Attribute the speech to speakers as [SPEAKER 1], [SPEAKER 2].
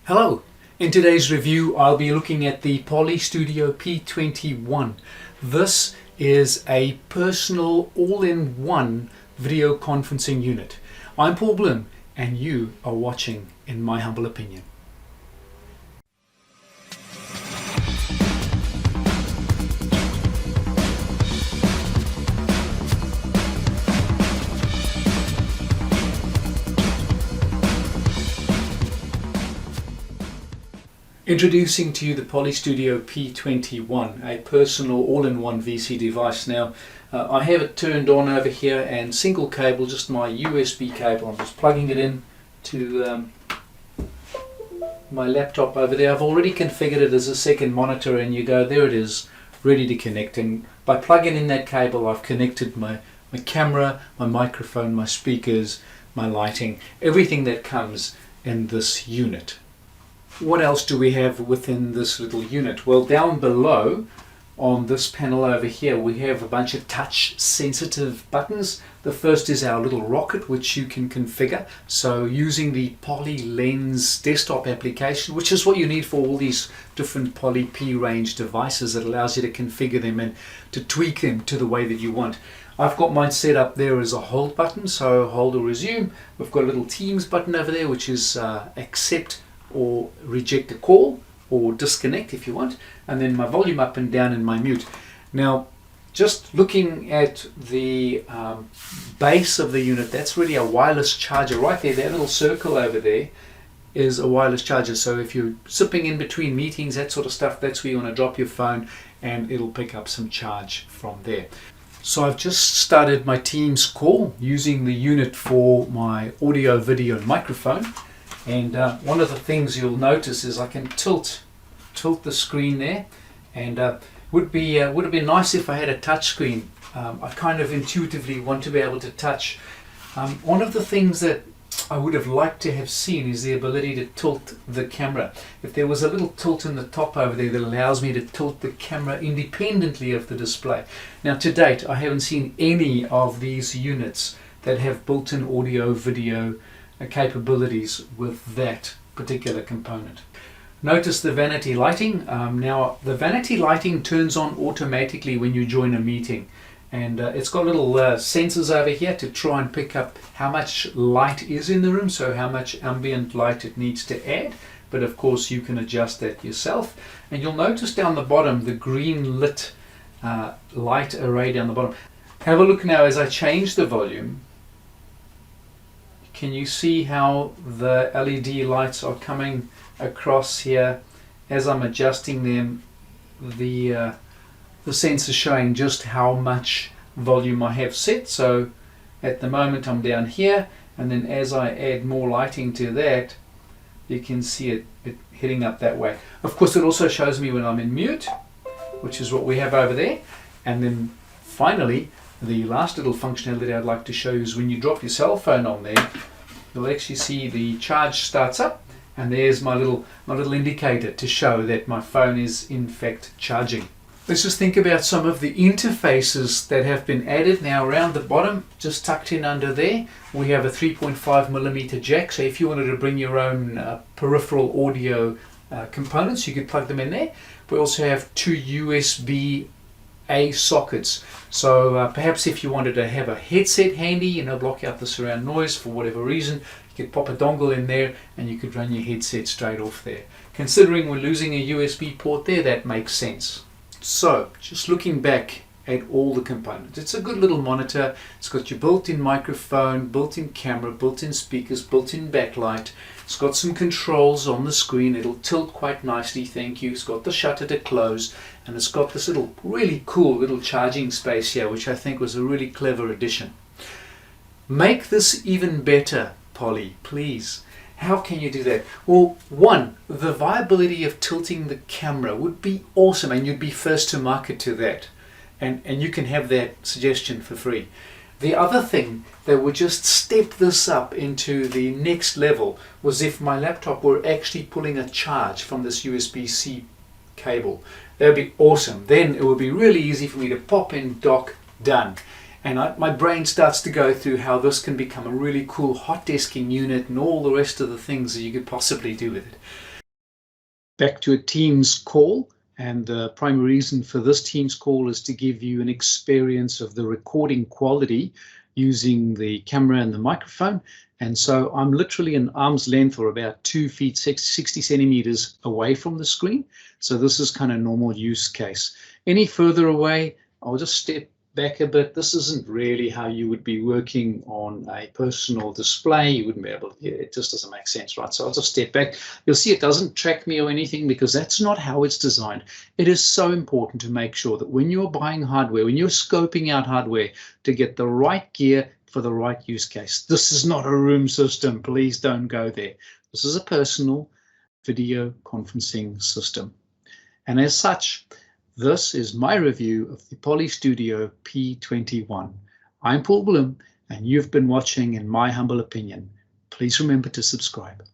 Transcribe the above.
[SPEAKER 1] Hello! In today's review I'll be looking at the Poly Studio P21. This is a personal all-in-one video conferencing unit. I'm Paul Bloom and you are watching In My Humble Opinion. Introducing to you the Poly Studio P21, a personal all-in-one VC device. Now, I have it turned on over here and single cable, just my USB cable. I'm just plugging it in to my laptop over there. I've already configured it as a second monitor, and you go, there it is, ready to connect. And by plugging in that cable, I've connected my camera, my microphone, my speakers, my lighting, everything that comes in this unit. What else do we have within this little unit? Well, down below on this panel over here we have a bunch of touch sensitive buttons. The first is our little rocket, which you can configure. So using the Poly Lens desktop application, which is what you need for all these different Poly P range devices, that allows you to configure them and to tweak them to the way that you want. I've got mine set up there as a hold button, so hold or resume. We've got a little Teams button over there, which is accept or reject a call, or disconnect if you want, and then my volume up and down and my mute. Now, just looking at the base of the unit, that's really a wireless charger right there. That little circle over there is a wireless charger, so if you're zipping in between meetings, that sort of stuff, that's where you want to drop your phone and it'll pick up some charge from there. So I've just started my Teams call using the unit for my audio, video and microphone. And one of the things you'll notice is I can tilt the screen there, and would have been nice if I had a touch screen. I kind of intuitively want to be able to touch. One of the things that I would have liked to have seen is the ability to tilt the camera. If there was a little tilt in the top over there that allows me to tilt the camera independently of the display. Now, to date I haven't seen any of these units that have built-in audio, video capabilities with that particular component. Notice the vanity lighting. Now the vanity lighting turns on automatically when you join a meeting, and it's got little sensors over here to try and pick up how much light is in the room, so how much ambient light it needs to add, but of course you can adjust that yourself. And you'll notice down the bottom the green lit light array down the bottom. Have a look now as I change the volume. Can you see how the LED lights are coming across here as I'm adjusting them? The sensor showing just how much volume I have set. So at the moment I'm down here, and then as I add more lighting to that, you can see it heading up that way. Of course, it also shows me when I'm in mute, which is what we have over there. And then finally, the last little functionality I'd like to show you is when you drop your cell phone on there, you'll actually see the charge starts up, and there's my little indicator to show that my phone is in fact charging. Let's just think about some of the interfaces that have been added. Now around the bottom, just tucked in under there, we have a 3.5mm jack, so if you wanted to bring your own peripheral audio components, you could plug them in there. We also have two USB-A sockets, so perhaps if you wanted to have a headset handy, block out the surround noise for whatever reason, you could pop a dongle in there and you could run your headset straight off there. Considering we're losing a USB port there, that makes sense. So just looking back at all the components, it's a good little monitor. It's got your built-in microphone, built-in camera, built-in speakers, built-in backlight. It's got some controls on the screen. It'll tilt quite nicely, thank you. It's got the shutter to close, and it's got this little really cool little charging space here, which I think was a really clever addition. Make this even better, Poly, please. How can you do that? Well, one, the viability of tilting the camera would be awesome, and you'd be first to market to that. And you can have that suggestion for free. The other thing that would just step this up into the next level was if my laptop were actually pulling a charge from this USB-C cable. That would be awesome. Then it would be really easy for me to pop in, dock, done. And my brain starts to go through how this can become a really cool hot desking unit and all the rest of the things that you could possibly do with it. back to a Teams call, and the primary reason for this Teams call is to give you an experience of the recording quality using the camera and the microphone. And so I'm literally an arm's length, or about 2 feet 60 centimeters away from the screen. So this is kind of normal use case. Any further away, I'll just step back a bit. This isn't really how you would be working on a personal display. You wouldn't be able to, it just doesn't make sense, right? So I'll just step back. You'll see it doesn't track me or anything, because that's not how it's designed. It is so important to make sure that when you're buying hardware, when you're scoping out hardware, to get the right gear for the right use case. This is not a room system. Please don't go there. This is a personal video conferencing system. And as such, this is my review of the Poly Studio P21. I'm Paul Bloom, and you've been watching In My Humble Opinion. Please remember to subscribe.